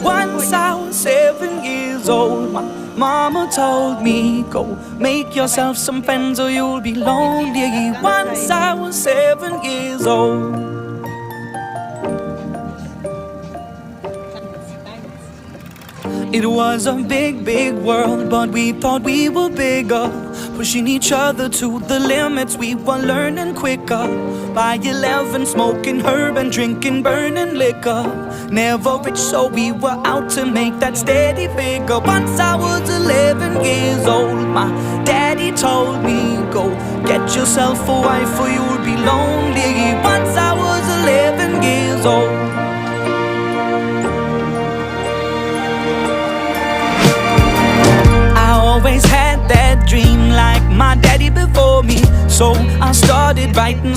Once I was 7 years old, my mama told me, go make yourself some friends or you'll be lonely. Once I was 7 years old. It was a big, big world, but we thought we were bigger, pushing each other to the limits. We were learning quicker. By 11, smoking herb and drinking burning liquor. Never rich, so we were out to make that steady figure. Once I was 11 years old, my daddy told me, go get yourself a wife or you'll be lonely. Once I was 11 years old. Always had that dream like my daddy before me, so I started writing